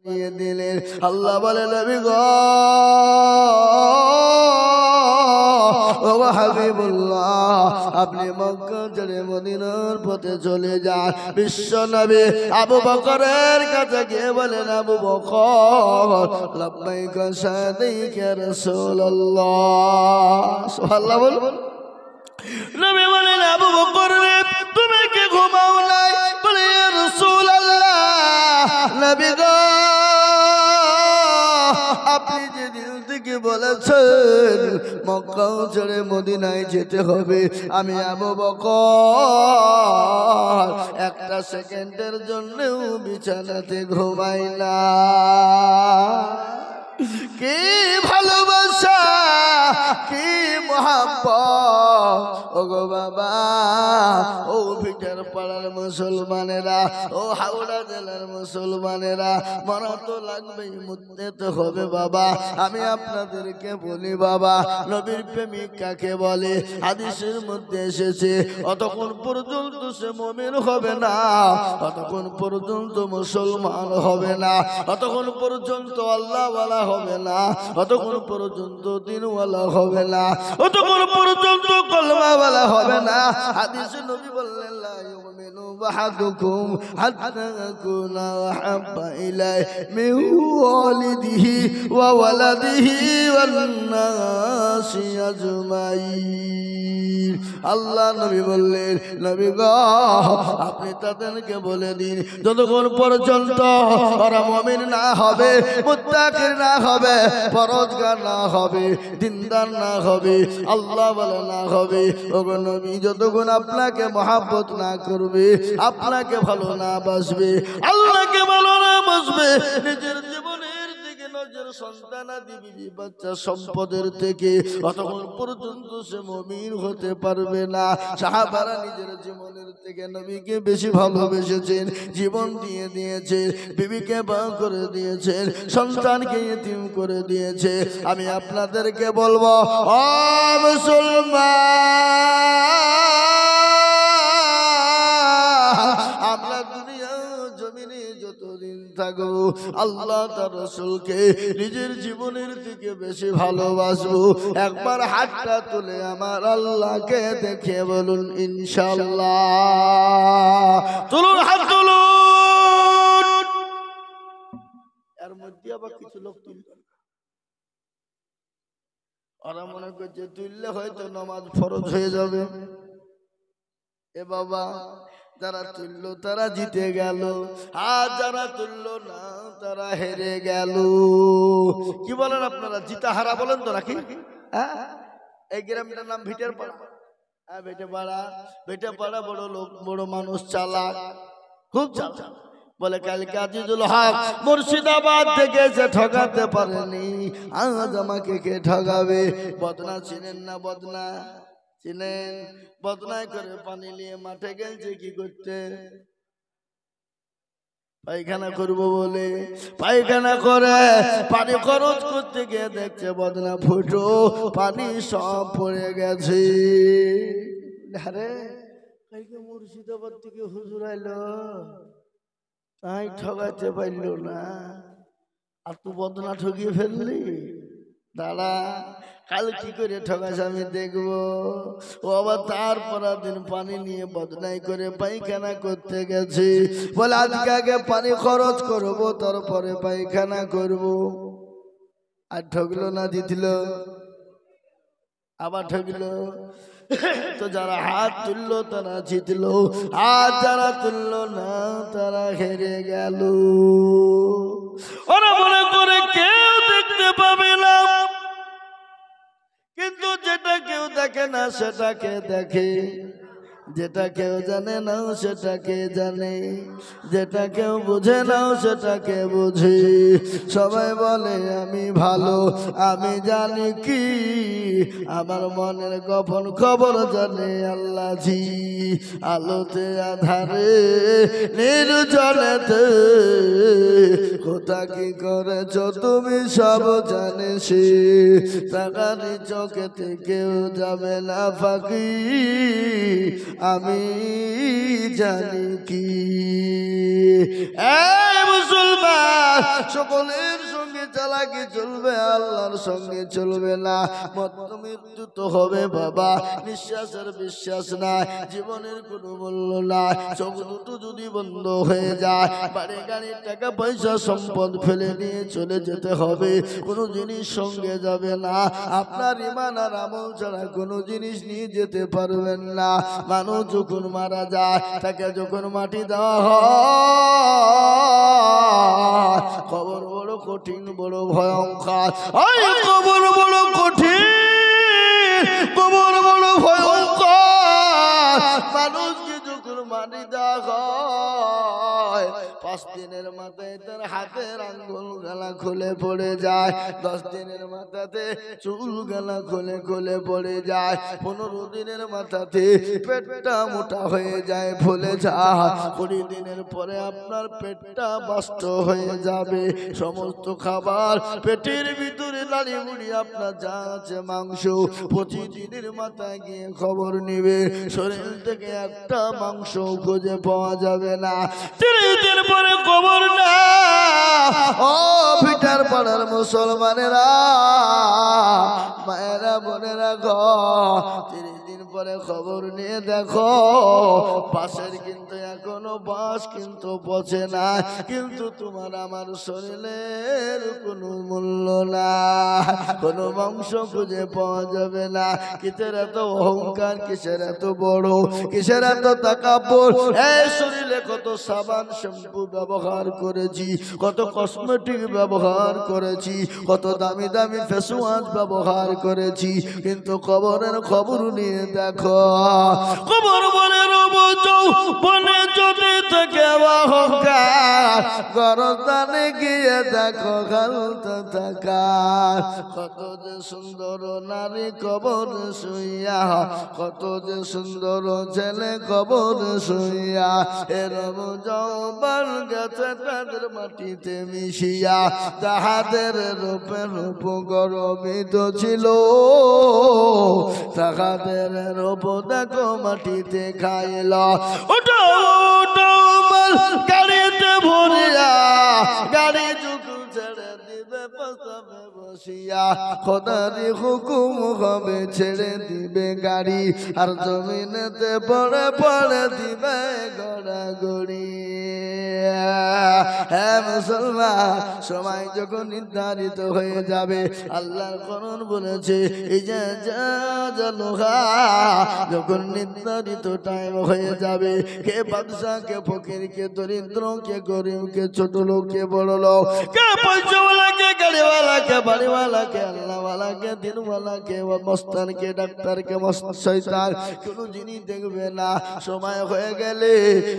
নিয়ে দিলেন। আল্লাহ বলে নবী গো ও হাবিবুল্লাহ আপনি মক্কা ছেড়ে মদিনার পথে চলে যান। বিশ্ব নবী আবু বকরের কাছে গিয়ে বলেন আবু বকর লাব্বাইকা সাদাইকা রাসূলুল্লাহ সুবহানাল্লাহ বলুন। নবী বলেন আবু বকর রে তুমি কি ঘুমাও নাই? বলে ইয়া রাসূলুল্লাহ নবী গো আপনি যে দিল থেকে বলেছেন মক্কা ছেড়ে মদিনায় যেতে হবে, আমি আবু বকর একটা সেকেন্ডের জন্যও বিছানাতে ঘুমাই না। কি ভালোবাসা, কি মহব্বত! ও গো বাবা, ও ভিটার পাড়ার মুসলমানেরা, ও হাওড়া জেলার মুসলমানেরা, মরা তো লাগবেই, মরতে তো হবে বাবা। আমি আপনাদেরকে বলি বাবা, নবীর প্রেমিক কাকে বলে? হাদিসের মধ্যে এসেছে অতক্ষণ পর্যন্ত সে মুমিন হবে না, অতক্ষণ পর্যন্ত মুসলমান হবে না, অতক্ষণ পর্যন্ত আল্লাহওয়ালা হবে না, অতক্ষণ পর্যন্ত দিনওয়ালা হবে না, অতক্ষণ পর্যন্ত কলমাওয়ালা হবে না। হাদিসে নবী বললেন লা ইউমিনু বাহাদুকুম হাত্তা ইয়াকুনা আহাব্বা ইলাইহি মিন ওয়ালিদিহি ওয়া ওয়ালাদিহি ওয়ান নাসি আজমাইন। আল্লাহ নবী বললেন নবী গো আপনি তাদেরকে বলে দিন যতক্ষণ পর্যন্ত ওরা মুমিন না হবে, মুত্তাকি না হবে, পরহেজগার না হবে, দিনদার না হবে, আল্লাহ বলে না হবে, ওগো নবী যতক্ষণ আপনাকে মহব্বত না করবে, আপনাকে ভালো না বাসবে, আল্লাহকে ভালো না বাসবে, নিজের জীবনের থেকে নজর সন্তানাদি বিবি বাচ্চা সম্পদের থেকে অতক্ষণ পর্যন্ত সে মুমিন হতে পারবে না। সাহাবারা নিজের জীবনের থেকে নবীকে বেশি ভালোবেসেছেন, জীবন দিয়ে দিয়েছে, বিবিকে বা করে দিয়েছেন, সন্তানকে ইতিম করে দিয়েছে। আমি আপনাদেরকে বলবো ও মুসলমান, আমরা দুনিয়া জমিনে যতদিন থাকবো আল্লাহ তার রাসূলকে নিজের জীবনের থেকে বেশি ভালোবাসবো। একবার হাতটা তুলে আমার আল্লাহকে দেখে বলুন ইনশাআল্লাহ। তুলুন হাত তুলুন। এর মধ্যে আবার কিছু লোক তুলবে, ওরা মনে করছে তুললে হয়তো নামাজ ফরজ হয়ে যাবে। এ বাবা, যারা তুলল তারা জিতে গেল, আর যারা তুলল না তারা হেরে গেল। কি বলেন আপনারা? জিতা হারা বলেন তো নাকি? এই গ্রামটার নাম ভিটের পাড়া। ভিটে পাড়া বড় লোক, বড় মানুষ, চালাক, খুব চালাক। বলে কালকে আজিজুল হক মুর্শিদাবাদ থেকে এসে ঠকাতে পারেনি, আজ আমাকে কে ঠকাবে? বদনা চিনেন না? বদনা চিনেন? বদনায় করে পানি নিয়ে মাঠে গেছে কি করতে? পায়খানা করবো বলে পায়খানা করে পানি খরচ করতে গিয়ে দেখছে বদনা ফুটো, পানি সব পড়ে গেছে। আরে কালকে মুর্শিদাবাদ থেকে হুজুর আইলো, তাই ঠকাতে পারল না, আর তুই বদনা ঠকিয়ে ফেললি। দাঁড়া, কাল কি করে ঠকাস আমি দেখবো। ও আবার তারপর দিন পানি নিয়ে বদনাই করে পায়খানা করতে গেছে। বলে আজকে আগে পানি খরচ করবো, তারপরে পায়খানা করবো। আর ঠকলো না, জিতল, আবার ঠকলো। তো যারা হাত তুললো তারা জিতলো, আর যারা তুললো না তারা হেরে গেল। ওরা মনে করে কেউ দেখতে পাবে না, কিন্তু যেটা কেউ দেখে না সেটাকে দেখে, যেটা কেউ জানে না সেটাকে জানে, যেটা কেউ বুঝে না সেটাকে বুঝে। সবাই বলে আমি ভালো, আমি জানি কি, আমার মনের গোপন খবর জানে আল্লাহ জি। আলোতে আধারে নির্জনেতে কোথা কি করেছ তুমি সব জানে সে, তাকানি চোখেতে কেউ যাবে না ফাঁকি, আমি জানি কি। মুসলমান সকলের সঙ্গে চালাকি চলবে, আল্লাহর সঙ্গে চলবে না। মত্ত মৃত্যু তো হবে বাবা, নিঃশ্বাসের বিশ্বাস নাই, জীবনের কোনো মূল্য নাই। চোখ দুটো যদি বন্ধ হয়ে যায়, বাড়ি গাড়ি টাকা পয়সা সম্পদ ফেলে নিয়ে চলে যেতে হবে, কোনো জিনিস সঙ্গে যাবে না। আপনার ঈমান আর আমল ছাড়া কোনো জিনিস নিয়ে যেতে পারবেন না। মানুষ যখন মারা যায়, তাকে যখন মাটি দেওয়া হয়, কবর বড় কঠিন, বড় ভয়ঙ্কর। ওই কবর বড় কঠিন, কবর বড় ভয়ঙ্কর। মানুষকে যখন মাটি দেওয়া হয়, 5 দিনের মাথায় তার হাতের আঙ্গুল গালা খুলে পড়ে যায়, 10 দিনের মাথাতে চুল গালা খুলে খুলে পড়ে যায়, 15 দিনের মাথাতে পেটটা মোটা হয়ে যায়, ফুলে যায়, 20 দিনের পরে আপনার পেটটা বাস্ত হয়ে যাবে। সমস্ত খাবার পেটের ভিতরে নাড়ি মুড়ি আপনার যা আছে মাংস, 25 দিনের মাথায় গিয়ে খবর নিবে, শরীর থেকে একটা মাংস খুঁজে পাওয়া যাবে না। 30 দিন পরে খবর না। ও ভিটার পাড়ার মুসলমানেরা, মায়েরা বোনেরা গো, 30 দিন পরে খবর নিয়ে দেখো, বাঁশের কিন্তু এখনো বাঁশ কিন্তু পচে না, কিন্তু তোমার আমার শরীরের কোনো মূল্য না, কোনো মাংস খুঁজে পাওয়া যাবে না। কিসের এত অহংকার, কিসের এত বড়, কিসের এত তাকাব্বুর? এই শরীরে কত সাবান শ্যাম্পু ব্যবহার করেছি, কত কসমেটিক ব্যবহার করেছি, কত দামি দামি ফেস ওয়াশ ব্যবহার করেছি, কিন্তু কবরের খবর নিয়ে দেখো, কবর বলে বনে যদি থেকে অহংকার, গরদানে গিয়ে দেখো গালতে থাকা। কত যে সুন্দর নারী কবর শুইয়া, কত যে সুন্দর ছেলে কবর শুইয়া, এরম যৌবন গেছে তাদের মাটিতে মিশিয়া, যাহাদের রূপে রূপ গরমিত ছিল, তাহাদের রূপ দেখো মাটিতে খাইল। ওটা গাড়িতে ভরিয়া, গাড়ি যুগু ছেড়ে দিবে প্রস্তাবে বসিয়া, খোদারি হুকুম হবে ছেড়ে দিবে গাড়ি, আর জমিনেতে পড়ে পড়ে দিবে গড়াগড়ি। হ্যাঁ মুসলমান, সময় যখন নির্ধারিত হয়ে যাবে, আল্লাহর কোরআন বলেছে, এই যে লোহা যখন নির্ধারিত টাইম হয়ে যাবে, কে বাদশা, কে ফকির, কে দরিদ্র, কে গরিব, কে ছোট লোক, কে বড় লোক, কে পয়সাওয়ালা, কে গাড়িওয়ালা, কে বাড়িওয়ালা, কে আল্লাহওয়ালা, কে দিনওয়ালা, কে মস্তান, কে ডাক্তার, কে শয়তান, কোনো জিনিস দেখবে না। সময় হয়ে গেলে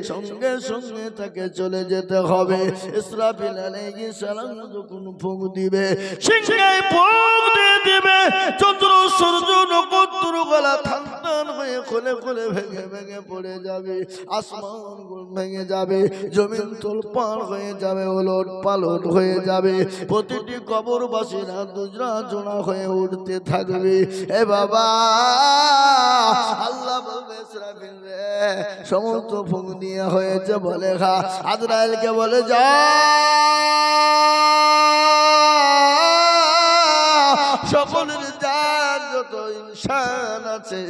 সঙ্গে সঙ্গে তাকে চলে যেতে হবে। ইসরাফিল আলাইহিস সালাম যখন ফুঁক দিবে, সিংহায় ফুঁক দিয়ে দিবে, চন্দ্র সূর্য নক্ষত্র গলা থান টান হয়ে খুলে খুলে ভেঙে ভেঙে পড়ে যাবে, আসমান ভেঙে যাবে, জমিন তোলপাড় হয়ে যাবে, ওলট পালট হয়ে যাবে, প্রতিটি কবরবাসীরা দুজরা জোড়া হয়ে উঠতে থাকবে। এ বাবা, আল্লাহ বলবে, ইসরাফিল রে, সমস্ত ফুঁক দিয়ে হয়েছে, বলে খা। আজরাইলকে বলে, যা সকলের জান, যত ইনসান আছে,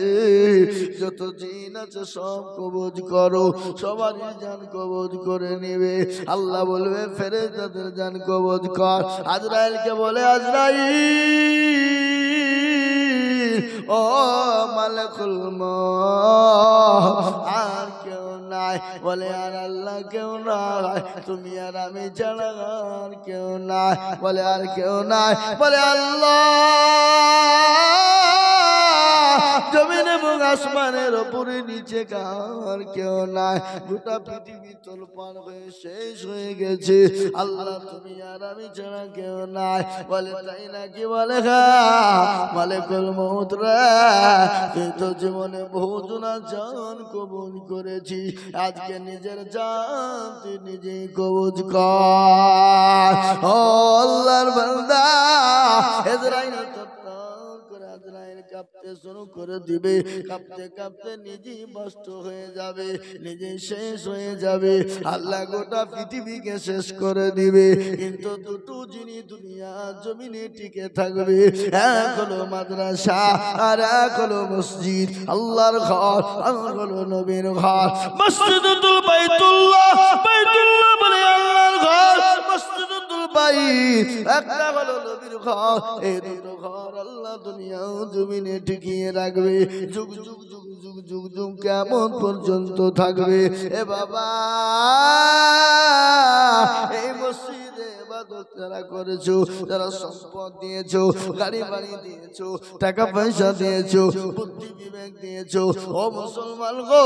যত জিন আছে, সব কবজ করো, সবারই জান কবজ করে নিবে। আল্লাহ বলবে, ফেরেশতাদের জান কবজ কর। আজরাইলকে বলে, আজরাইল, ও মালাকুল মউত, আর কেউ নাই? বলে, আর আল্লাহ কেউ নাই, তুমি আর আমি ছাড়া আর কেউ নাই। বলে, আর কেউ নাই? বলে, আল্লাহ জমিন এবং আসমানের উপরে নিচে কার কেউ নাই, গোটা পৃথিবী তোলপাড় হয়ে শেষ হয়ে গেছে, আল্লাহ তুমি আর আমি ছাড়া কেউ নাই। বলে, তাই নাকি? বলে, মালিকুল মউত রে, তুই তো জীবনে বহু জনা জান কবজ করেছি, আজকে নিজের জান তুই নিজেই কবজ কর। ও আল্লাহর বান্দা, ইসরাইল আজরাইলকে কাঁপতে শুরু করে দিবে, কাঁপতে কাঁপতে নিজেই নষ্ট হয়ে যাবে, নিজেই শেষ হয়ে যাবে। আল্লাহ গোটা পৃথিবীকে শেষ করে দিবে, কিন্তু দুটো জিনিস দুনিয়া জমিনে টিকে থাকবে, এক হলো মাদ্রাসা আর এক হলো মসজিদ। আল্লাহর ঘর আর হলো নবীর ঘর। মসজিদুল বাইতুল্লাহ, বাইতুল্লাহ বলে আল্লাহর ঘর, মসজিদুল বাইত একটা হলো নবীর ঘর। এই দুটো ঘর আল্লাহ দুনিয়া জমিনে টিকিয়ে রাখবে, যুগ যুগ যুগ যুগ যুগ যুগ কেমন পর্যন্ত থাকবে। এ বাবা, এই মসজিদে ইবাদত যারা করেছো, যারা সম্পদ দিয়েছো, গাড়ি বাড়ি দিয়েছো, টাকা পয়সা দিয়েছো, বুদ্ধি বিবেক দিয়েছো, ও মুসলমান গো,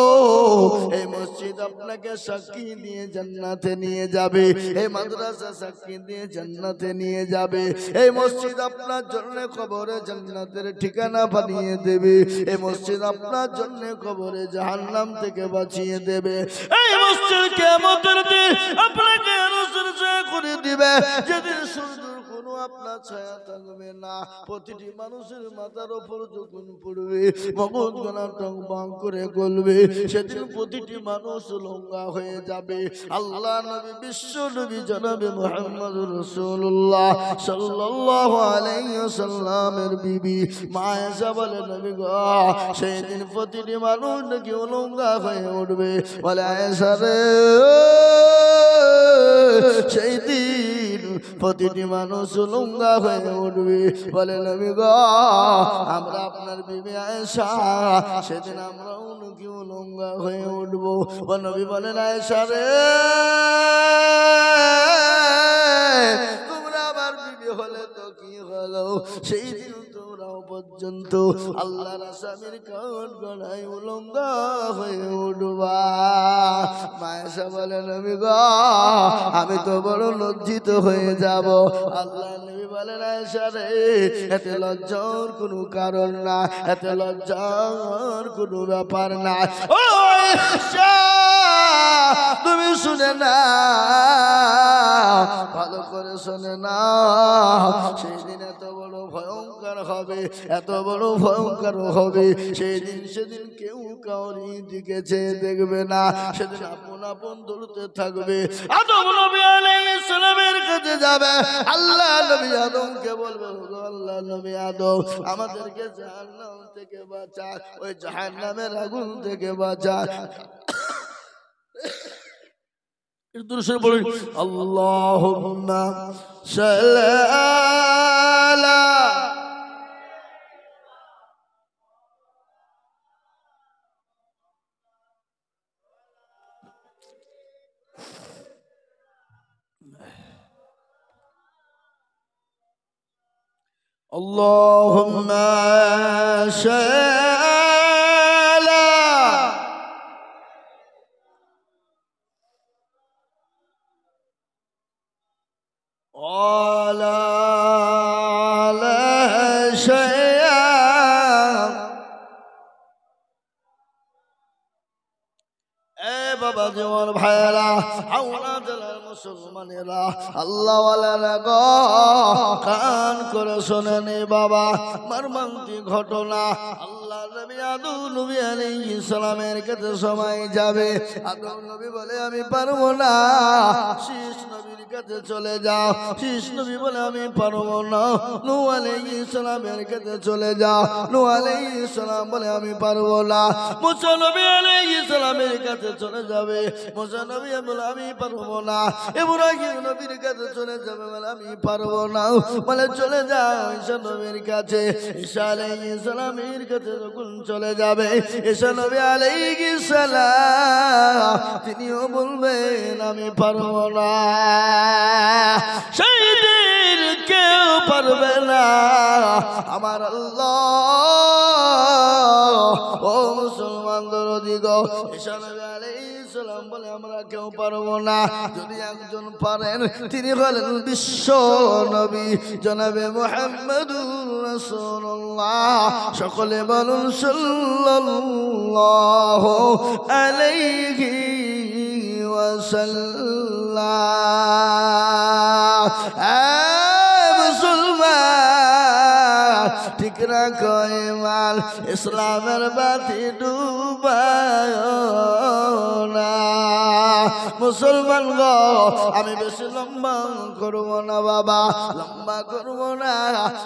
এই মসজিদ আপনাকে সাক্ষী দিয়ে জান্নাতে নিয়ে যাবে, এই মাদ্রাসা সাক্ষী দিয়ে জান্নাতে নিয়ে যাবে, এই মসজিদ আপনার জন্য কবরে জান্নাতের ঠিকানা বানিয়ে দেবে, এই মসজিদ আপনার জন্য কবরে জাহান্নাম থেকে বাঁচিয়ে দেবে। এই মসজিদ কিয়ামতের দিন আপনাকে অনুসরণ করে দিবে, যেদিন সূর্যের কোনো আপনার ছায়া থাকবে না। প্রতিটি মানুষের মাথার উপর যখন পড়বে, মগজ গলা টং বাং করে গলবে, সেদিন প্রতিটি মানুষ লঙ্গা হয়ে যাবে। আল্লাহ নবী, বিশ্ব নবী জনাবে মুহাম্মদুর রাসূলুল্লাহ সাল্লাল্লাহু আলাইহি ওয়াসাল্লামের বিবি মা আয়েশা বলে, নবী গো, সেই দিন প্রতিটি মানুষ নাকি লঙ্গা হয়ে উঠবে। বলে আয়েশা রে, সেই দিন প্রতিটি মানুষ লঙ্গা হয়ে উঠবে। বলে নবী গো, আমরা আপনার বিবি আয়েশা, সেদিন আমরাও নাকি লঙ্গা হয়ে উঠবো। ও নবী বলেন, আয়েশা রে, তোমরা আমার বিবি হলে তো কি হলো, সেই দিন তোমরাও পর্যন্ত আল্লাহর আসামির কান গলায় উলঙ্গা হয়ে উঠবা। আয়েশা বলে, নবী গো, আমি তো বড় লজ্জিত হয়ে যাব। আল্লাহ নবী বলেন, আয়েশা রে, এতে লজ্জার কোনো কারণ না, এতে লজ্জার কোনো ব্যাপার না। ও আয়েশা, তুমি শুনে না, ভালো করে শুনে না, সেই দিন এত বড় ভয়ঙ্কর হবে, এত বড় ভয়ঙ্কর হবে সেই দিন, সেদিন কেউ কাউরি দিকে চেয়ে দেখবে না, সেদিন আপন আপন দৌড়তে থাকবে। আদম নবী আলাইহিস সালামের কাছে যাবে, আল্লাহ নবী আদমকে বলবে, আল্লাহ নবী আদম, আমাদেরকে জাহান্নাম থেকে বাঁচা, ওই জাহান্নামের আগুন থেকে বাঁচা। আল্লাহুম্মা সাল্লি আলা Allahumma shalli ala বাবা জীবন ভাইরা, হাওড়া জেলার মুসলমানেরা, আল্লাহ ওয়ালারা গো, কান করে শোনেন বাবা, মর্মান্তিক ঘটনা। আল্লাহ নবী আদম নবী আলাইহিস সালামের কাছে সময় যাবে। আদম নবী বলে, আমি পারবো না। শীষ নবীর কাছে চলে যাও। শীষ নবী বলে, আমি পারবো না। নূহ আলাইহিস সালামের কাছে চলে যাও। নূহ আলাইহিস সালাম বলে, আমি পারবো না। মুসা নবী আলাইহিস সালামের কাছে চলে যাবে। মুসা নবী বলে, আমি পারবো না। ইব্রাহিম নবীর কাছে চলে যাবে, বলে আমি পারবো না। বলে চলে যাও ঈসা নবীর কাছে। ঈসা আলাইহিস সালামের কাছে যখন চলে যাবে, ঈসা নবী আলাইহিস সালাম তিনিও বলবেন, আমি পারবো না। সেই দিন কেউ পারবে না, আমার আল্লাহ। ও মুসলমান দরদি গো, ঈসা নবী আলাইহিস সালাম বলে, আমরা কেউ পারবো না। যদি একজন পারেন, তিনি হলেন বিশ্ব নবী জনাবে মুহাম্মদুর রাসূলুল্লাহ। সকলে বলুন সাল্লাল্লাহু আলাইহি ওয়াসাল্লাম। মুসলমান, ঠিক রাখো ঈমান ইসলামের বাতি ডুবায় না মুসলমান গো আমি বেশি লম্বা করব না বাবা লম্বা করব না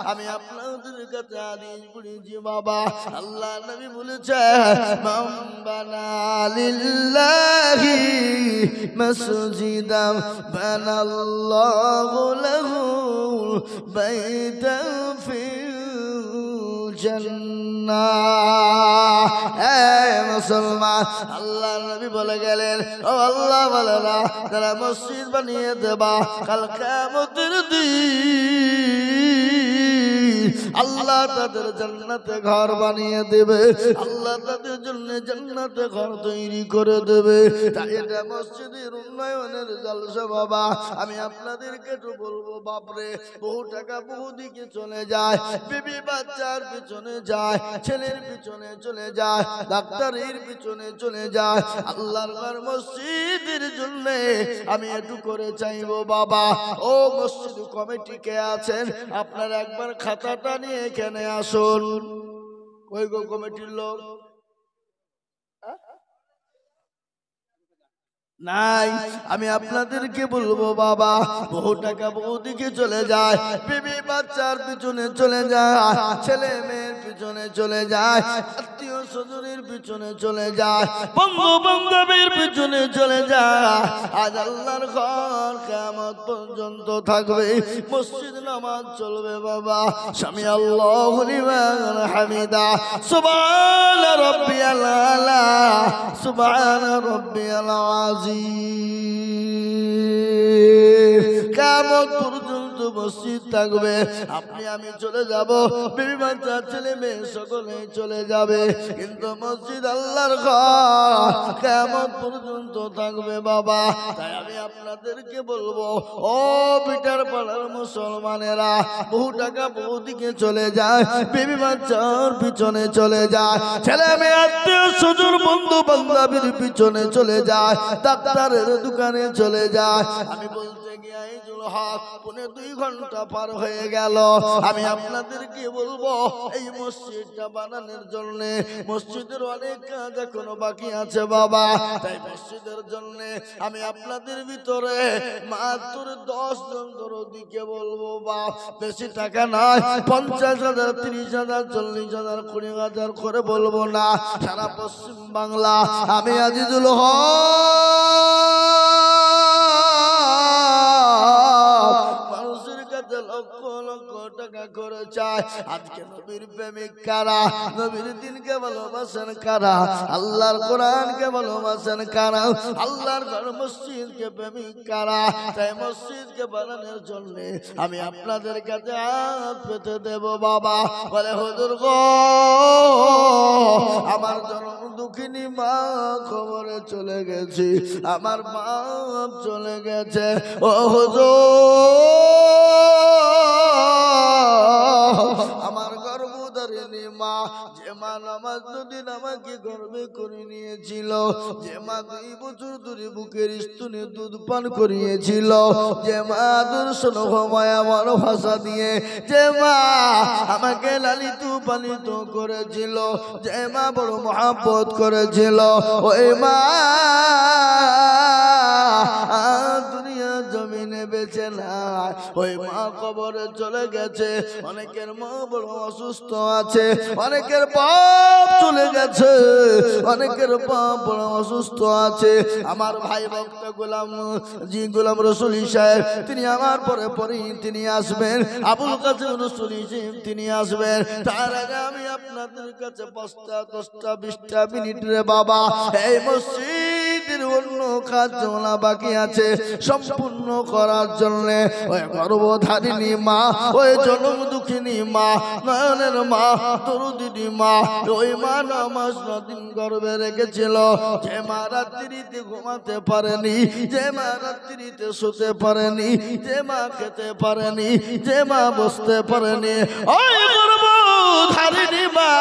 আমি আপনাদের কাছে হাদিস পড়েছি বাবা আল্লাহ নবী বলেছে মান বানা লিল্লাহি মসজিদান বানাল্লাহু লাহু বাইতান ফিল জান্নাহ মুসলমান আল্লাহ নবী বলে গেলেন ও আল্লাহ বলেরা যারা মসজিদ বানিয়ে দেবা কাল কিয়ামতের দিন আল্লাহ তাদের জান্নাতে ঘর বানিয়ে দেবে আল্লাহ তাদের জন্য জান্নাতে ঘর তৈরি করে দেবে তাই এটা মসজিদের উন্নয়নের জলসা বাবা আমি আপনাদেরকে তো বলবো বাপরে বহু টাকা বহু দিকে চলে যায় বিবি বাচ্চার পিছনে যায় ছেলের পিছনে চলে যায় ডাক্তারের পিছনে চলে যায় আল্লাহর ঘর মসজিদের জন্য আমি একটু করে চাইবো বাবা ও মসজিদ কমিটি কে আছেন আপনারা একবার খাতাটা নিয়ে এখানে আসুন কই গো কমিটির লোক নাই আমি আপনাদেরকে বলবো বাবা বহু টাকা বহু দিকে চলে যায় বিবি বাচ্চার পিছনে চলে যায় ছেলে মেয়ের পিছনে চলে যায় আত্মীয় স্বজনের পিছনে চলে যায় বন্ধু বান্ধবের পিছনে চলে যায় আজ আল্লাহর ঘর কিয়ামত পর্যন্ত থাকবে মসজিদ নামাজ চলবে বাবা সামি আল্লাহু লিমান হামিদা সুবহান রাব্বিয়াল আলা সুবহান রাব্বিয়াল আযীম কিয়ামত পর্যন্ত মসজিদ থাকবে আপনি আমি চলে যাব বিবি বাচ্চা ছেলে মেয়ে সকলে চলে যাবে কিন্তু মসজিদ আল্লাহর ঘর কিয়ামত পর্যন্ত থাকবে বাবা তাই আমি আপনাদেরকে বলবো ও পিটার পাড়ার মুসলমানেরা বহু টাকা বহু দিকে চলে যায় বিবি বাচ্চার পিছনে চলে যায় ছেলে মেয়ে আত্মীয় স্বজন বন্ধু বান্ধবের পিছনে চলে যায় ডাক্তারের দোকানে চলে যায় আমি বলতে গিয়ে ঈদুল হক 2.5 ঘন্টা পার হয়ে গেল আমি আপনাদেরকে বলবো এই মসজিদটা বানানোর জন্য মসজিদের অনেক কাজ এখনো বাকি আছে বাবা তাই মসজিদের জন্য আমি আপনাদের ভিতরে মাত্র 10 জন দরদিকে বলবো বা বেশি টাকা নয় 50,000 30,000 40,000 20,000 করে বলবো না সারা পশ্চিম বাংলা আমি আজিজুল হক মানুষের কাছে লক্ষ লক্ষ টাকা করে চায় আজকে নবীর প্রেমিক কারা নবীর দিনকে ভালোবাসেন কারা আল্লাহর কোরআনকে ভালোবাসেন কারা আল্লাহর ঘর মসজিদকে প্রেমিক কারা তাই মসজিদকে বানানোর জন্য আমি আপনাদের কাছে হাত পেতে দেব বাবা বলে হুজুর গো আমার জনম দুঃখিনী মা খবরে চলে গেছে আমার মা চলে গেছে ও হুজুর আমার গর্ভধারিণী মা যে মা নামাজ নদী আমাকে গর্বে করে নিয়েছিল যে মা 2 বছর ধরে বুকের স্তনে দুধ পান করিয়েছিল যে মা দর্শন ক্ষমায় আমার ভাষা দিয়ে যে মা আমাকে লালিত পালিত করেছিল যে মা বড় মহব্বত করেছিল ওই মা দুনিয়া জমিনে বেঁচে নাই ওই মা কবরে চলে গেছে অনেকের মা বড় অসুস্থ আছে অনেকের বাপ চলে গেছে অনেকের বাপ বড় অসুস্থ আছে আমার ভাই বক্তা গোলাম রসুলি সাহেব তিনি আমার পরে পরেই তিনি আসবেন আবুল কাসেম রসুলি সাহেব তিনি আসবেন তার আগে আমি আপনাদের কাছে 5টা 10টা 20টা মিনিট রে বাবা এই মসজিদের অন্য কাজ জমা বাকি আছে সম্পূর্ণ করার জন্য ওই গর্ভধারিণী মা ওই জনম দুঃখিনী মা নয়নের মা দরুদিনী মা ওই মা নামাজ দিন গর্ভে রেখেছিল যে মা রাত্রিতে ঘুমাতে পারেনি যে মা রাত্রিতে শুতে পারেনি যে মা খেতে পারেনি যে মা বসতে পারেনি ওই গর্ভধারিণী মা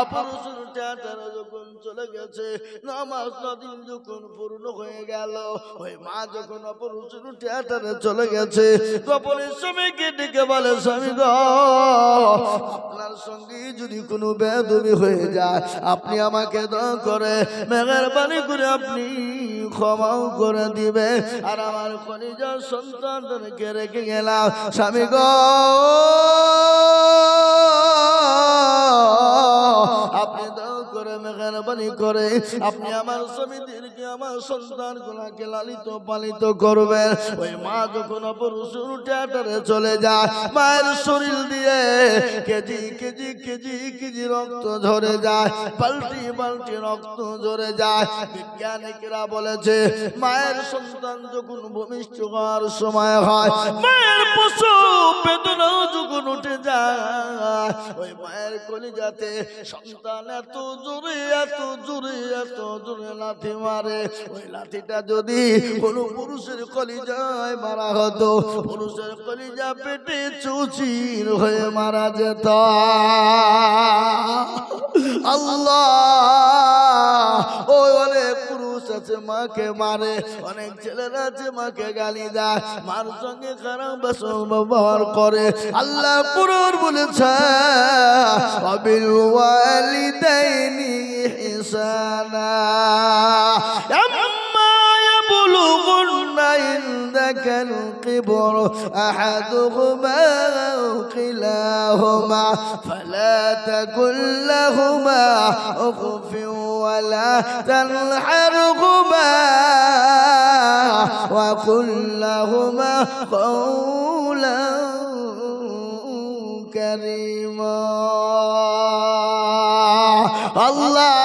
অপারেশন থিয়েটারে যখন চলে গেছে, নামাজটা দিন যখন পূর্ণ হয়ে গেল, ওই মা যখন অপারেশন থিয়েটারে চলে গেছে, গোপনের স্বামীকে ডেকে বলে, স্বামী গো, আপনার সঙ্গে যদি কোনো বেয়াদবি হয়ে যায় আপনি আমাকে দয়া করে মেহেরবানি করে আপনি ক্ষমাও করে দিবে, আর আমার কলিজার সন্তানদেরকে রেখে গেলাম। স্বামী গো, আপনি দয়া করে মেহেরবানি করে আপনি আমার স্বামীদেরকে, আমার সন্তানগুলোকে লালিত পালিত করবেন। ওই মা যখন অপারেশন থিয়েটারে চলে যায়, মায়ের শরীর দিয়ে কেজি কেজি কেজি কেজি রক্ত ঝরে যায়, বালতি বালতি রক্ত ঝরে যায়। বিজ্ঞানিকরা বলেছে, মায়ের সন্তান যখন ভূমিষ্ঠ হওয়ার সময় হয়, মায়ের প্রসব বেদনা যখন উঠে যায়, ওই মায়ের কলিজাতে সন্তান এত জোরে এত জোরে এত জোরে লাথি মারে, ওই লাথিটা যদি কোন পুরুষের কলিজায় মারা হতো, পুরুষের কলিজা পেটে চৌচির হয়ে মারা যেত। আল্লাহ, ওই অনেক পুরুষ আছে মাকে মারে, অনেক ছেলেরা আছে মাকে গালি দেয়, মার সঙ্গে খারাপ ব্যবহার করে। আল্লাহ কুরআন বলেছে, ওয়াবিল ওয়ালিদাইনি ইহসানা আম্মা ইয়াবলুগুন্না ইনদাকাল কিবর আহাদুহুমা আও কিলাহুমা ফালা তাকুল লাহুমা উফিন ওয়ালা তানহারহুমা ওয়া কুল লাহুমা কওলান কারীমা। আল্লাহ,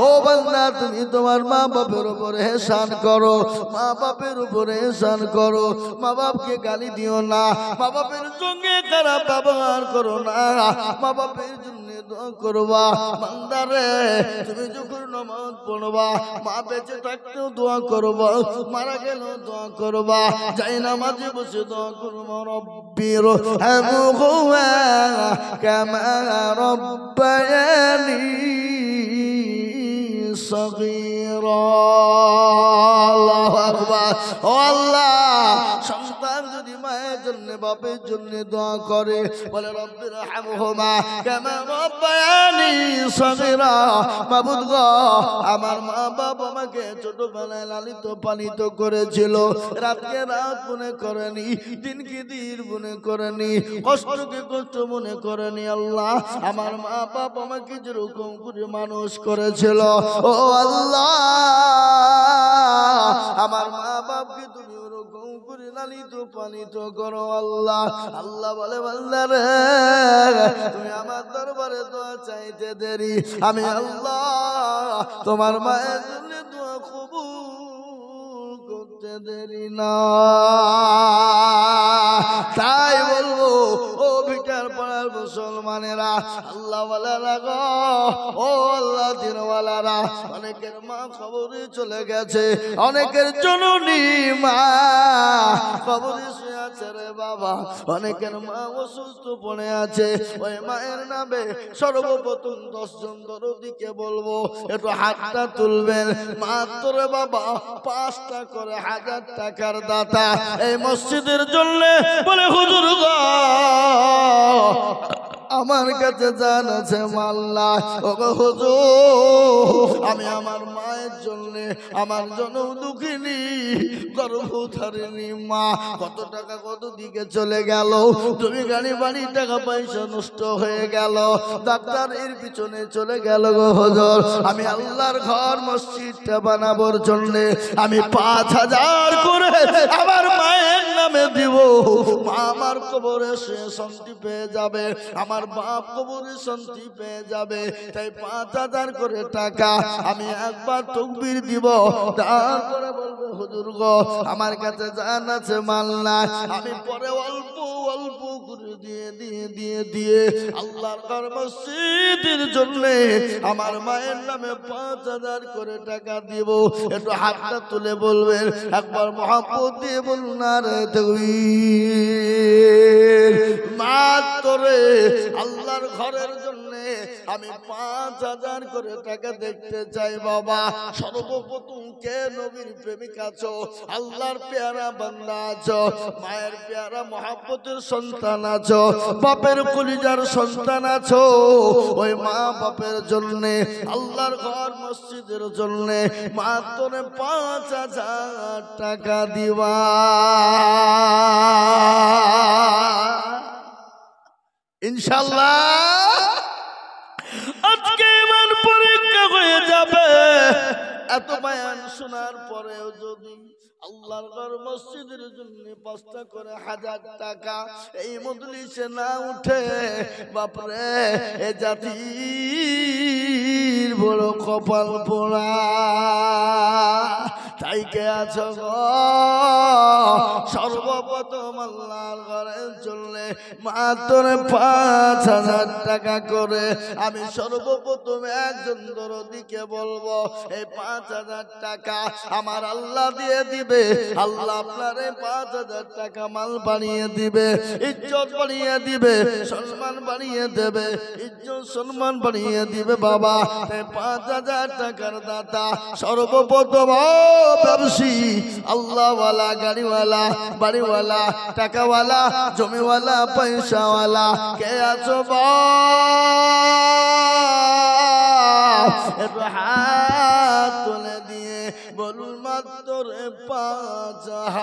ও বান্দা, তুমি তোমার মা বাপের উপরে এহসান করো, মা বাপের উপরে এহসান করো, মা বাপকে গালি দিও না, মা বাপের সঙ্গে খারাপ ব্যবহার করো না, মা বাপের জন্য দোয়া করবা। বান্দারে, তুমি যখন নামাজ পড়বা, মা বেঁচে থাকতেও দোয়া করবা, মারা গেলেও দোয়া করবা, যাই নামাজে বসে দোয়া করবা, রব্বির হামহুমা কামা রব্বায়ানি সগীরা। আল্লাহু আকবার। ও আল্লাহ, সন্তান যদি মায়ের জন্য বাপের জন্য দোয়া করে, বলে রব্বির হামহুমা কামা রব্বায়ানি সগীরা, মাবুদ গো, আমার মা বাপ আমাকে ছোটবেলায় লালিত পালিত করেছিল, রাতকে রাত মনে করেনি, দিনকে দিন মনে করেনি, কষ্টকে কষ্ট মনে করেনি। আল্লাহ, আমার মা বাপ আমাকে যেরকম করে মানুষ করেছিল, ও আল্লাহ, আমার মা বাপকে তুমি ওরকম করে লালিত পালিত করো। আল্লাহ, আল্লাহ বলে, বান্দারে, তুমি আমার দরবারে দোয়া চাইতে দেরি, আমি আল্লাহ তোমার মায়ের জন্য দোয়া কবুল করতে দেরি না। তাই বলবো, ও ভিটার পাড়ার মুসলমানেরা, আল্লাহ ওয়ালারা গো, ও আল্লাহ দিনওয়ালারা, অনেকের মা কবরে চলে গেছে, অনেকের জননী মা কবরে শুয়ে আছে রে বাবা, অনেকের মা অসুস্থ পড়ে আছে। ওই মায়ের নামে সর্বপ্রথম 10 জন দরদিকে বলবো, একটু হাতটা তুলবেন। মাত্র বাবা 5টা করে 1000 টাকার দাতা এই মসজিদের জন্য, বলে হুজুর গো, আমার কাছে জান আছে মাল্লা, ও গো হুজুর, আমি আমার মায়ের জন্য, আমার জন্য দুঃখিনী গর্ভধারিণী মা, কত টাকা কত দিকে চলে গেল, তুমি গাড়ি বাড়ি টাকা পয়সা নষ্ট হয়ে গেল, ডাক্তার এর পিছনে চলে গেল গো হুজুর, আমি আল্লাহর ঘর মসজিদটা বানাবার জন্য আমি 5000 করে আমার মায়ের নামে দিব, মা আমার কবরে সে শান্তি পেয়ে যাবে, আমার বাপ কবরে শান্তি পেয়ে যাবে। তাই 5000 করে টাকা আমি একবার তাকবীর দিব, তারপরে বলবে হুজুর গো, আমার কাছে জান আছে মাল নাই, আমি পরে অল্প অল্প করে দিয়ে আল্লাহর ঘর মসজিদের জন্য আমার মায়ের নামে 5000 করে টাকা দিব। একটু হাতটা তুলে বলবেন, একবার মহব্বত দিয়ে বলুন না রে তাকবীর। মাত্র আল্লাহ আল্লাহর ঘরের জন্য আমি 5,000 করে টাকা দেখতে চাই বাবা। সর্বপ্রথম কে নবীর প্রেমিক আছো, আল্লাহর পেয়ারা বান্দা আছো, মায়ের পেয়ারা মহব্বতের সন্তান আছো, বাপের কলিজার সন্তান আছো, ওই মা বাপের জন্য আল্লাহর ঘর মসজিদের জন্য মাত্র 5,000 টাকা দিবা। ইনশাআল্লাহ আজকে আমার পরীক্ষা হয়ে যাবে। এত বয়ান শোনার পরেও যদি আল্লাহর ঘর মসজিদের জন্য 5টা করে 1000 টাকা এই মজলিসে না উঠে, বাপরে এ জাতির বড় কপাল পোড়া। তাই কে আছো গো সর্বপ্রথম আল্লাহর ঘরের জন্য মাত্র 5,000 টাকা করে আমি সর্বপ্রথম একজন দরদিকে বলবো এই 5,000 টাকা আমার আল্লাহ দিয়ে দিবে। আল্লাহ আপনারে 5,000 টাকা মাল বানিয়ে দিবে, ইজ্জত বানিয়ে দিবে, সম্মান বানিয়ে দেবে, ইজ্জত সম্মান বানিয়ে দিবে বাবা। 5,000 টাকার দাতা সর্বপ্রথম ব্যবসী আল্লাহওয়ালা, গাড়িওয়ালা, বাড়িওয়ালা, টাকাওয়ালা, জমিওয়ালা, পয়সাওয়ালা কে আছো একটু হাত তুলে দিয়ে বলুন মাত্র 5,000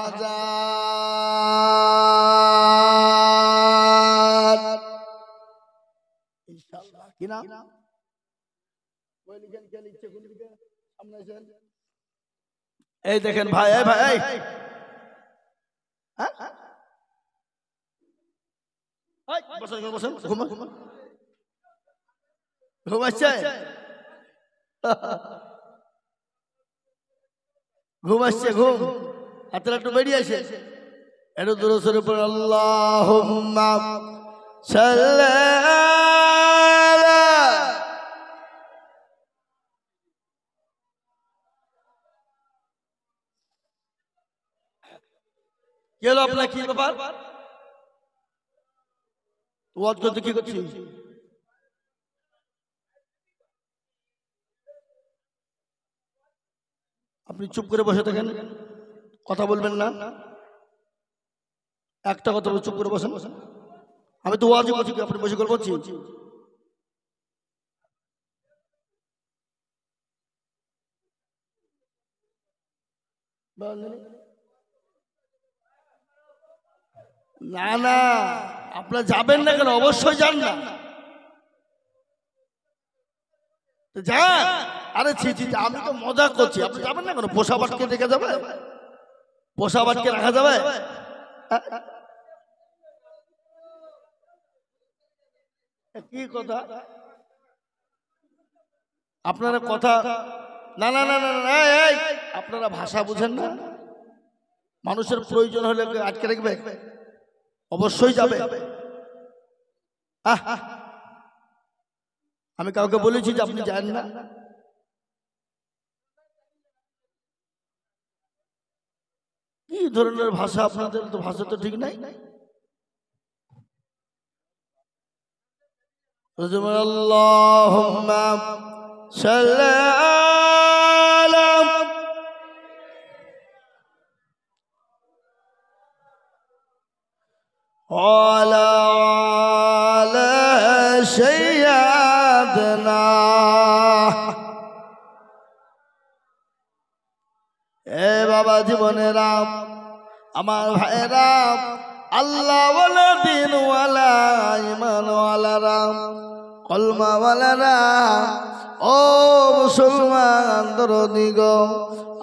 ইনশাআল্লাহ। কি নাম? এই দেখেন ভাই, এই ভাই, ঘুমাচ্ছে, ঘুমাচ্ছে, ঘুম হাতের একটু বেরিয়ে আসে একটু দূর সরে পড়ে আল্লাহুম্মা সাল্লি আলা গেল। আপনার কি ব্যাপার? ওয়াজ করতে কি করছি? আপনি চুপ করে বসে থাকেন, কথা বলবেন না, একটা কথা বলে চুপ করে বসেন। আমি তো ওয়াজ করছি, আপনি বসে করে বলছি। না না, আপনারা যাবেন না কেন? অবশ্যই যান না, যান। আরে ছি ছি, আমি তো মজা করছি, আপনি যাবেন না কেন? পোষা বাটকে দেখে যাবে? পোষা বাটকে রাখা যাবে? কি কথা আপনারা কথা? না না না না, আপনারা ভাষা বুঝেন না। মানুষের প্রয়োজন হলে আটকে রাখবে? অবশ্যই যাবে। আমি কাউকে বলেছি যে আপনি যান না? কি ধরনের ভাষা আপনাদের? তো ভাষা তো ঠিক নাই। আল্লাহুম্মা সাল্লি আলা ওয়ালা আলা সাইয়্যিদিনা। এ বাবা জীবনেরা, আমার ভাইরা, আল্লাহ ওয়ালা, দিন ওয়ালা, ঈমান ওয়ালারা, কলমা ওয়ালারা, ও মুসলমান দরদি গো,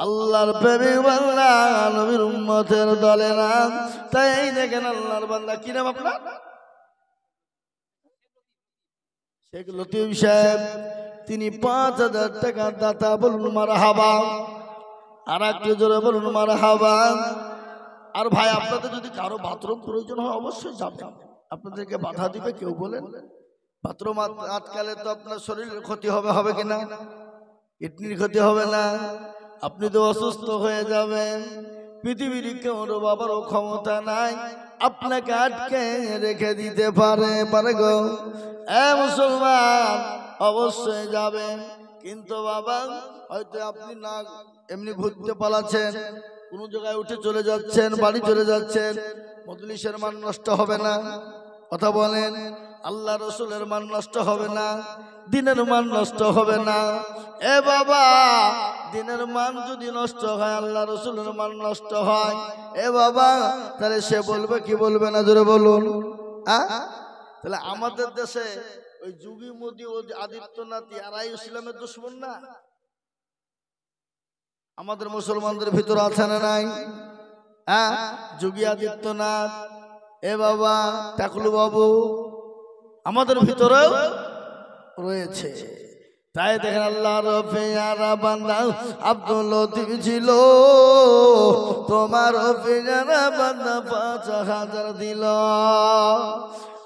আল্লাহর প্রেমিক বান্দা, নবীর উম্মতের দলেরা। তাই দেখেন আল্লাহর বান্দা, কি নাম আপনার? শেখ লতিফ সাহেব, তিনি 5,000 টাকা দাতা। বলুন মারহাবা। আর একটু জোরে বলুন মারহাবা। আর ভাই, আপনাদের যদি কারো বাথরুম প্রয়োজন হয় অবশ্যই যাবেন, আপনাদেরকে বাধা দিবে কেউ? বলেন বাথরুম আটকালে তো আপনার শরীরের ক্ষতি হবে, হবে কিনা? কিডনির ক্ষতি হবে না? আপনি তো অসুস্থ হয়ে যাবেন। পৃথিবীর কেউ বাবারও ক্ষমতা নাই আপনাকে আটকে রেখে দিতে পারে গো। মুসলমান অবশ্যই যাবেন, কিন্তু বাবা হয়তো আপনি না এমনি ঘুরতে পালাচ্ছেন, কোন জায়গায় উঠে চলে যাচ্ছেন, বাড়ি চলে যাচ্ছেন, মজলিসের মান নষ্ট হবে না? কথা বলেন, আল্লাহ রসুলের মান নষ্ট হবে না? দিনের মান নষ্ট হবে না? এ বাবা, দিনের মান যদি নষ্ট হয়, আল্লাহ রসুলের মান নষ্ট হয়, এ বাবা তাহলে সে বলবে কি বলবে না, জোরে বলুন। তাহলে আমাদের দেশে ওই যোগী মোদী ও আদিত্যনাথ এরাই ইসলামের দুশমন না? আমাদের মুসলমানদের ভিতরে আছে না নাই? যোগী আদিত্যনাথ, এ বাবা টাকলু বাবু, আমাদের ভিতরেও রয়েছে। তাই দেখেন আল্লাহর পেয়ারা বান্দা আব্দুল লতিফ ছিল, তোমার পেয়ারা বান্দা ৫,০০০ দিল।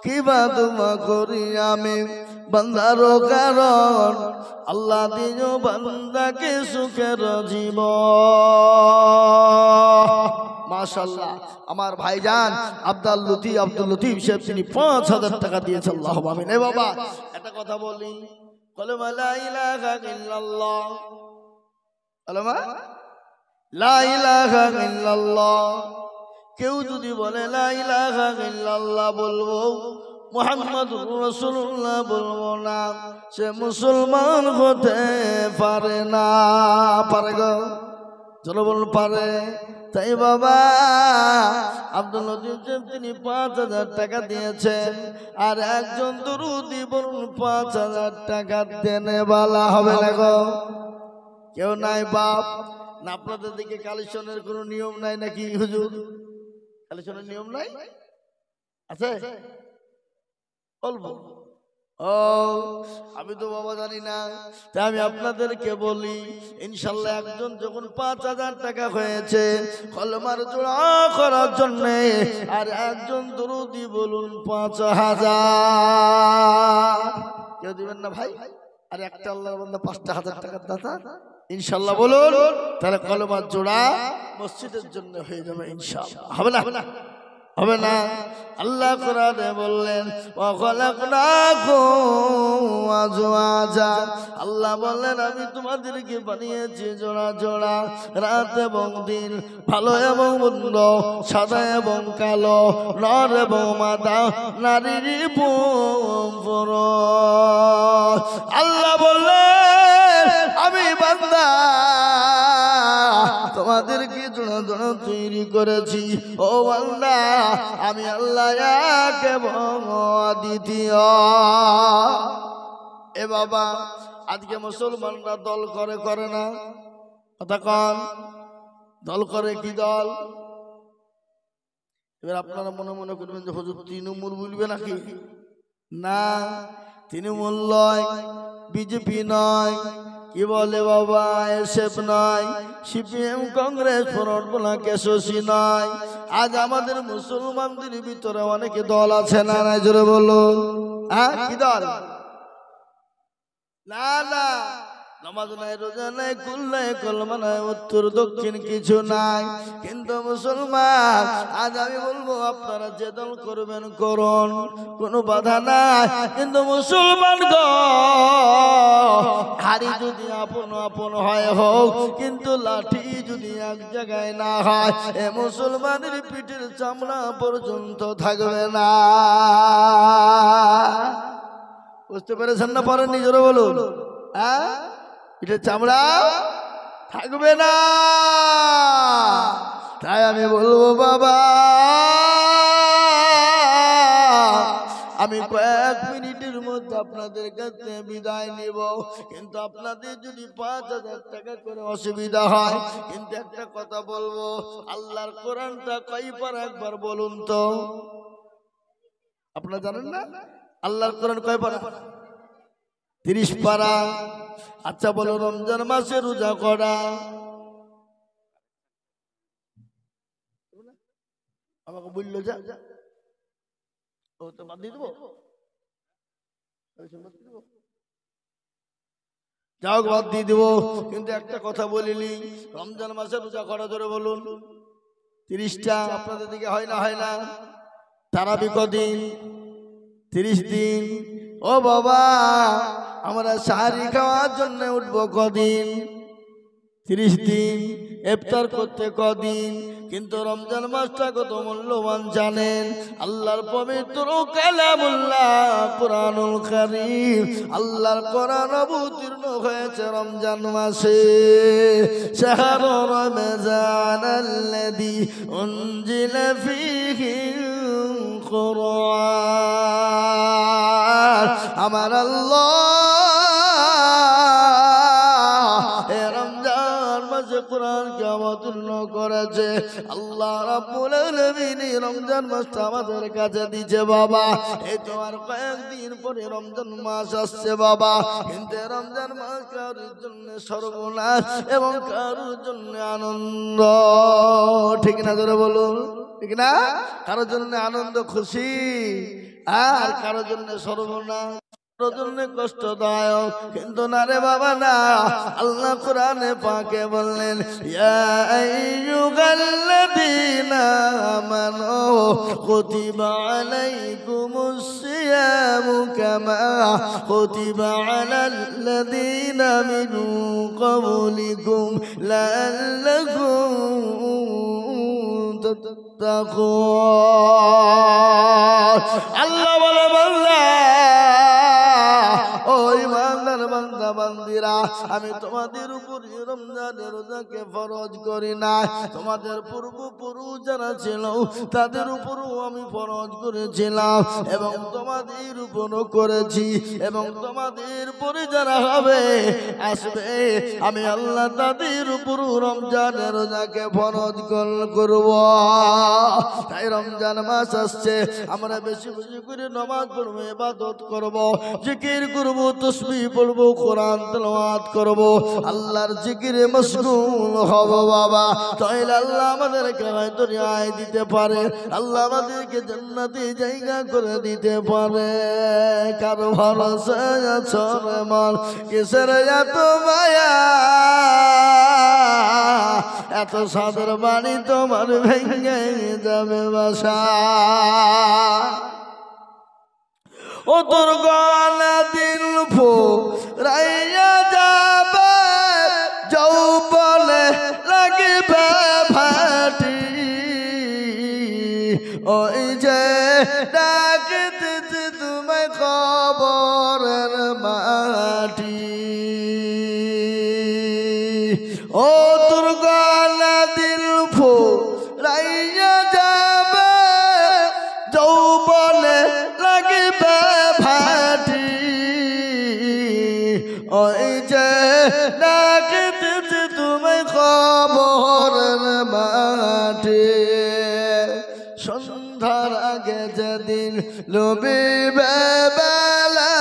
কিবা তোমা করি আমি বান্দার কারণ, আল্লাহ দিও বান্দাকে সুখের জীবন। মাশাআল্লাহ, আমার ভাইজান আব্দুল লতিফ সাহেব তিনি ৫,০০০ টাকা দিয়েছে। আল্লাহু আমিন। এ বাবা একটা কথা বলি, কলমা লা ইলাহা ইল্লাল্লাহ, কলমা লা ইলাহা ইল্লাল্লাহ, কেউ যদি বলে লা ইলাহা ইল্লাল্লাহ বলবো, মুহাম্মাদুর রাসূলুল্লাহ বলবো না, সে মুসলমান হতে পারে না। পারে গো, চলো বলুন পারে। তাই বাবা আব্দুল লতিফ তিনি ৫,০০০ টাকা দিয়েছেন, আর একজন দরুদি বলুন ৫,০০০ টাকা দেনে বালা হবে না গো? কেউ নাই বাপ না? আপনাদের দিকে কালেকশনের কোনো নিয়ম নাই নাকি হুজুর? কালেকশনের নিয়ম নাই? আছে বলবো? ও আমি তো বাবা জানি না। তাই আমি আপনাদেরকে বলি, ইনশাল্লাহ একজন যখন ৫,০০০ টাকা হয়েছে কলমার জোড়া করার জন্য, আর একজন দরুদি বলুন ৫,০০০। কেউ দিবেন না ভাই? আর একটা আল্লাহর বান্দা ৫,০০০ টাকার দাতা, ইনশাল্লাহ বলুন, তাহলে কলমার জোড়া মসজিদের জন্য হয়ে যাবে ইনশাআল্লাহ। হবে না? হবে না? আল্লাহ কোরআনে বললেন ওয়া খালাকনাকুম আজওয়াজা, আল্লাহ বললেন আমি তোমাদেরকে বানিয়েছি জোড়া জোড়া, রাত এবং দিন, ভালো এবং মন্দ, সাদা এবং কালো, নর এবং মাদা, নারীর পুরুষ। আল্লাহ বললেন আমি বান্দা তোমাদেরকে জোড়া জোড়া তৈরি করেছি। ও বান্দা, আমি আল্লাহ এক এবং অদ্বিতীয়। এ বাবা আজকে মুসলমানরা দল করে না? কথা কন, দল করে কি দল? এবার আপনারা মনে মনে করবেন যে হুজুর তৃণমূল বলবে নাকি? না, তৃণমূল নয়, বিজেপি নয়, কি বলে বাবা এসএফ নয়, CPM, Congress, forward block, SOC নয়। আজ আমাদের মুসলমানদের ভিতরে অনেকে দল আছে না নাই? জোরে বলুন। কি দল? না না, নামাজ নাই, রোজা নাই, কুল নাই, কলমা নাই, উত্তর দক্ষিণ কিছু নাই। কিন্তু মুসলমান আজ আমি বলবো আপনারা যে দল করবেন করুন, কোনো বাধা নাই। কিন্তু মুসলমান গো, হাড়ি যদি আপন আপন হয় হোক, কিন্তু লাঠি যদি এক জায়গায় না হয়, এ মুসলমানের পিঠের চামড়া পর্যন্ত থাকবে না। বুঝতে পেরেছেন না? পারেন নিজেরও বলুন। পিঠের চামড়া থাকবে না। তাই আমি বলবো বাবা, আমি কয়েক মিনিটের মধ্যে আপনাদের কাছে বিদায় নিব, কিন্তু আপনাদের যদি ৫,০০০ টাকা করে অসুবিধা হয়, কিন্তু একটা কথা বলবো, আল্লাহর কোরআনটা কয় পারা একবার বলুন তো? আপনারা জানেন না আল্লাহর কোরআন কয় পারা? ৩০ পারা। আচ্ছা বলো, রমজান মাসে রোজা করা আমাকে বললো যা ও তো বাদ দিয়ে দেবো, যাও বাদ দিয়ে দেবো। কিন্তু একটা কথা বলিনি, রমজান মাসে রোজা করা ধরে বলুন ৩০টা। আপনাদের দিকে হয় না? হয় না? তারাবি কদিন? 30 দিন। ও বাবা, আমরা সাহারি খাওয়ার জন্য উঠবো কদিন? 30 দিন। ইফতার করতে কদিন? কিন্তু রমজান মাসটা কত মূল্যবান জানেন? আল্লাহর পবিত্র কালামুল্লাহ কুরআনুল কারীম, আল্লাহর কোরআন অবতীর্ণ হয়েছে রমজান মাসে। শাহরু রমজানাল্লাযী উনজিলা ফীহিল কুরআন। আমার আল্লাহ কোরআনকে অবতীর্ণ করেছে। আল্লাহ রাব্বুল আলামিন রমজান মাসটা আমাদের কাছে দিয়েছে বাবা। এই তো আর কয়েকদিন পরে রমজান মাস আসছে বাবা, কিন্তু রমজান মাস কারোর জন্য সর্বনাশ এবং কারোর জন্য আনন্দ। ঠিক না? ধরে বলুন, ঠিক না? কারোর জন্য আনন্দ খুশি, আর কারোর জন্য সর্বনাশ, জন্য কষ্টদায়ক। কিন্তু না রে বাবা না, আল্লাহ কোরআনে পাকে বললেন, ইয়া আইয়ুহাল্লাযীনা আমানু কুতিবা আলাইকুমুস সিয়ামু কামা কুতিবা আলাল্লাযীনা মিন ক্বাবলিকুম লাআল্লাকুম তাত্তাকুন। আল্লাহ বলে বান্দা, ওই বান্দার বান্দা বান্দিরা, আমি তোমাদের উপর রমজানের রোজাকে ফরজ করি না, তোমাদের পূর্বপুরুষ যারা ছিল তাদের উপরও আমি ফরজ করেছিলাম এবং তোমাদের উপরও করেছি, এবং তোমাদের পরে যারা হবে আসবে আমি আল্লাহ তাদের উপরও রমজানের রোজাকে ফরজ করব। তাই রমজান মাস আসছে, আমরা বেশি বেশি করে নামাজ পড়বো, ইবাদত করব, জিকির করব, তাসবিহ পড়ব, কোরআন তেলাওয়াত করব, আল্লাহর জিকিরে মশগুল হব বাবা। তাইলে আল্লাহ আমাদেরকে হয়তো রেহাই দিতে পারে, আল্লাহ আমাদেরকে জান্নাতে জায়গা করে দিতে পারে। কারো ভরসা আছো রে মন, কিসের এত মায়া, এত সাদের বাড়ি তোমার ভেঙে যাবে বাসা। ও দুর্গনা দিল ফুরাইয়া যাবে, যৌবনে লাগবে ভাটি, ওই যে ডাকতেছে তোমায় কবরের মাটি। ও দুর্গনা দিল ফুরাইয়া যাবে, যৌবনে লাগবে ভাটি, ওই যে ডাকতেছে তোমায় কবরের মাটি। সন্ধ্যার আগে যেদিন ডুবিবে বেলা,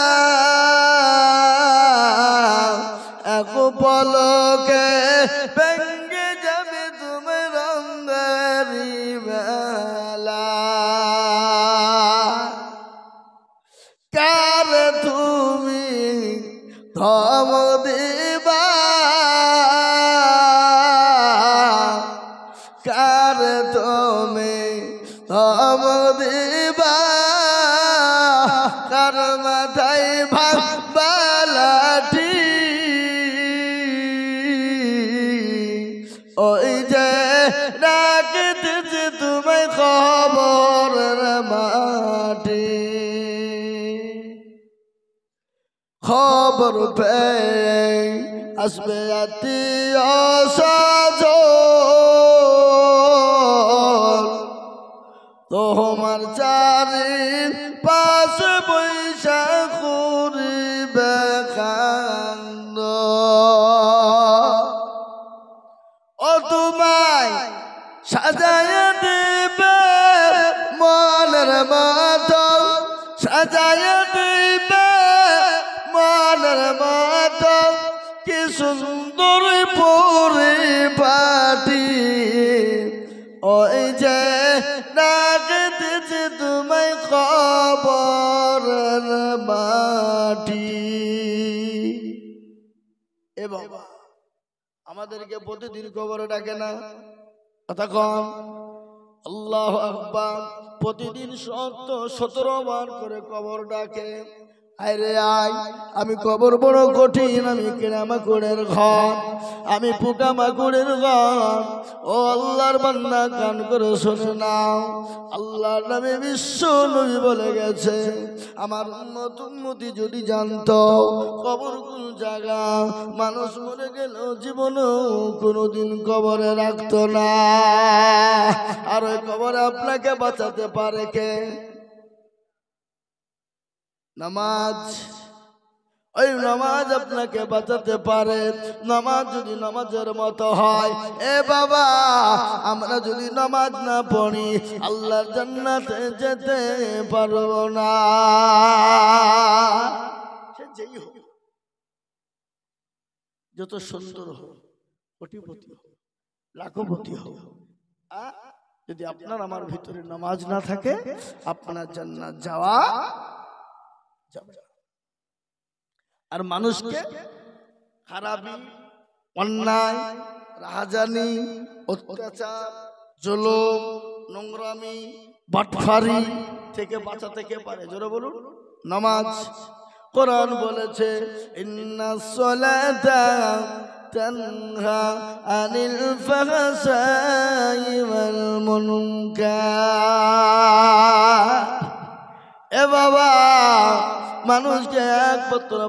এক পলকে ভেঙে যাবে তোমার রঙেরি বেলা। কার তুমি ধম দিবা, কার তুমি ধম দিবা, কার মাথায় ভাঙবা লাঠি, ওই যে ডাকতেছে তোমায় কবরের মাটি। খবর পেয়ে আসবে আত্মীয় স্বজন, তোমার চারিপাশে বৈশা করিবে কান্দ। ও তোমায় সাজায় দিবে মনের মতো, সাজায় দিবে মনের মতো, কি সুন্দর পরিপাটি, ওই যে ডাকতেছে তোমায় কবরের মাটি। এ বাবা, আমাদেরকে প্রতিদিন কবরে ডাকে না? কথা কম। আল্লাহু আকবার। প্রতিদিন 17 বার করে কবর ডাকে, আরে আয়, আমি কবর বড় কঠিন, আমি কিরামাকুড়ের ঘর, আমি পোকামাকুড়ের ঘর। ও আল্লাহর বান্দা কান করে শুনে নাও, আল্লাহর নামে বিশ্ব নবী বলে গেছে, আমার উম্মতি যদি জানতো কবর কোন জায়গা, মানুষ মরে গেল জীবনেও কোনোদিন কবরে রাখতো না। আর ওই কবরে আপনাকে বাঁচাতে পারে কে? নামাজ। ওই নামাজ আপনাকে বাঁচাতে পারে। নামাজ যদি নামাজের মতো হয়, এ বাবা, আমরা যদি নামাজ না পড়ি আল্লাহর জান্নাতে যেতে পারবো না। সে যেই হোক, যত সুন্দর হোক, কোটিপতি হোক, লাখপতি হোক, যদি আপনার আমার ভিতরে নামাজ না থাকে আপনার জান্নাত যাওয়া যাবে। আর মানুষকে খারাপি, অন্যায়, রাহাজানি, অত্যাচার, জুলুম, নোংরামি, বাটফারি থেকে বাঁচাতে কে পারে? জোরে বলুন, নামাজ। কোরআন বলেছে, ইন্নাস সালাতা তানহা আনিল ফাহশাই ওয়াল মুনকার। এ বাবা, মানুষকে একমাত্র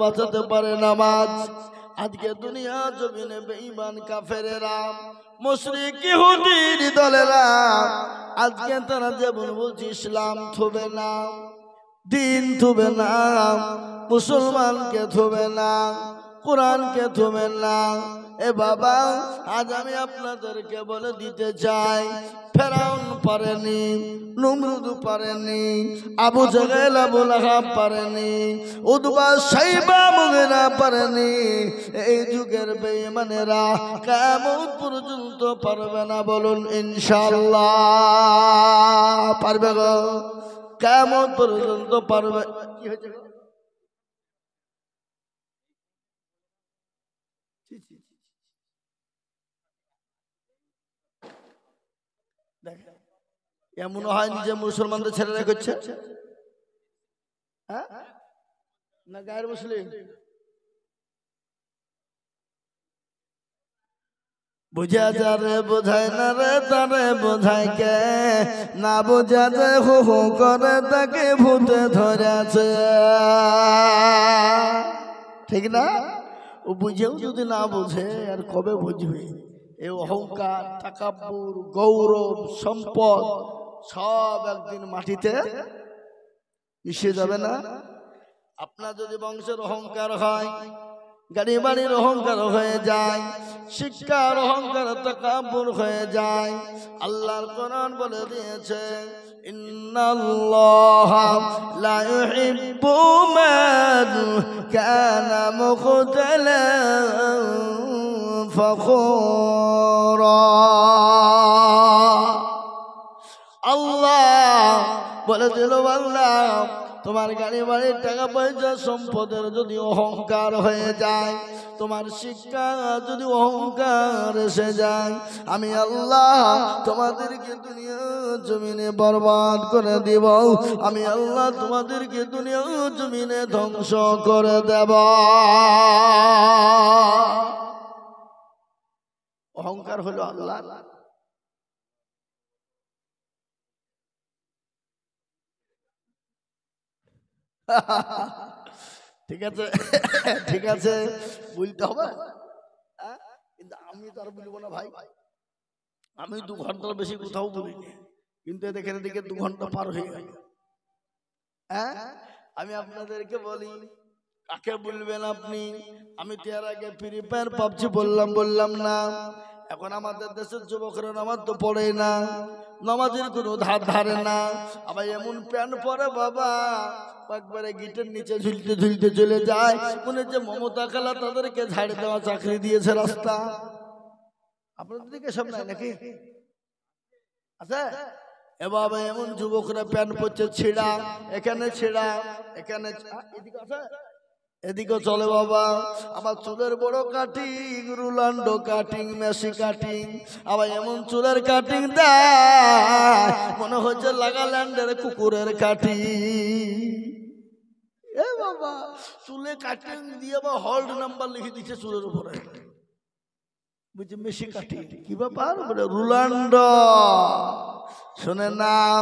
বাঁচাতে পারে নামাজ। আজকে দুনিয়া জমিনে বেঈমান কাফেরেরা, মুশরিক ইহুদির দলেরা, আজকে তারা যেমন বলছে ইসলাম থবে না, দিন থবে না, মুসলমানকে থবে না, কোরআনকে থবে না। এ বাবা, আজ আমি আপনাদেরকে বলে দিতে চাই, ফেরাউন পারেনি, নমরুদ পারেনি, আবু জাহেল আবু লাহাব পারেনি, উতবা সাইবা মুগিরা পারেনি। এই যুগের বেঈমানেরা কিয়ামত পর্যন্ত পারবে না। বলুন ইনশাআল্লাহ পারবে গো? কিয়ামত পর্যন্ত পারবে। কি হয়েছে? এমন হয়নি যে মুসলমানদের ছেলেরা করছে, হ্যাঁ না গায়ের মুসলিম? বুঝা যা রে বোঝায় না রে, তারে বোঝায় কে? না বোঝা যে হু হু করে তাকে ভূতে ধরেছে, ঠিক না? ও বুঝেও যদি না বোঝে আর কবে বুঝবে? এই অহংকার, তাকাব্বুর, গৌরব, সম্পদ সব একদিন মাটিতে মিশে যাবে না? আপনার যদি বংশের অহংকার হয়, গাড়ি বাড়ির অহংকার হয়ে যায়, শিক্ষার অহংকার, তাকাব্বুর হয়ে যায়, আল্লাহর কোরআন বলে দিয়েছে, ইন্নাল্লাহা লা ইউহিব্বু মান কানা মুখতালান ফখুরা। আল্লাহ বলে দিল, বান্দা, তোমার গাড়ি বাড়ির টাকা পয়সা সম্পদের যদি অহংকার হয়ে যায়, তোমার শিক্ষা যদি অহংকার এসে যায়, আমি আল্লাহ তোমাদেরকে দুনিয়া জমিনে বরবাদ করে দিব। আমি আল্লাহ তোমাদেরকে দুনিয়া জমিনে ধ্বংস করে দেব। অহংকার হলো আল্লাহ। ঠিক আছে, ঠিক আছে, বলতে হবে, কিন্তু আমি তো আর বলবো না ভাই। আমি 2 ঘন্টার বেশি কোথাও বলিনি, কিন্তু দেখেন এদিকে 2 ঘন্টা পার হয়ে গেল। হ্যাঁ, আমি আপনাদেরকে বলি, কাকে বলবেন আপনি? আমি তো এর আগে ফ্রি ফায়ার পাবজি বললাম না। এখন আমাদের দেশের যুবকরা নামাজ তো পড়ে না, নামাজের কোনো ধারে না। আবার এমন প্যান্ট পরে বাবা, একবারে গিটের নিচে ঝুলতে ঝুলতে চলে যায়, মনে হচ্ছে মমতা খালা তাদেরকে ঝাড়ে দেওয়া চাকরি দিয়েছে রাস্তা। আপনাদের দিকে সব নাই নাকি? আচ্ছা, এ বাবা, এমন যুবকরা প্যান্ট পরছে ছেঁড়া, এখানে ছেঁড়া, এখানে, এদিকে আছে এদিকে চলে বাবা, আমার চুলের বড় কাটিং, রুলান্ডো কাটিং, মেসি কাটিং, আবার এমন চুলের কাটিং দেয় মনে হচ্ছে লাগাল্যান্ডের কুকুরের কাটিং। এ বাবা, চুলে কাটিং দিয়ে বা হল্ড নাম্বার লিখে দিচ্ছে চুলের উপরে, বুঝছি মেসি কাটিং। কি ব্যাপার? বলে রুলান্ডো। শুনে নাও,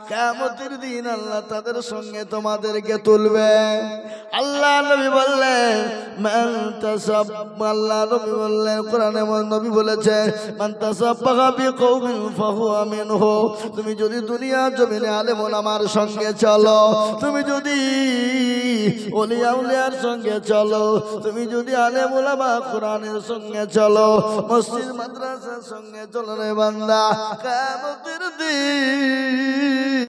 কিয়ামতের দিন আল্লাহ তাদের সঙ্গে তোমাদেরকে তুলবে। আল্লাহ নবী বললেন মান তাসাব্বা, আল্লাহ নবী বললেন, কোরআনে নবী বলেছে মান তাসাব্বাহা বিকওমিন ফাহুয়া মিনহু। তুমি যদি দুনিয়া জমিনে আলেম ওলামার সঙ্গে চলো, তুমি যদি ওলিয়া উলিয়ার সঙ্গে চলো, তুমি যদি আলেম ওলামা কোরআনের সঙ্গে চলো, মসজিদ মাদ্রাসার সঙ্গে চলো রে বান্দা, কিয়ামতের দিন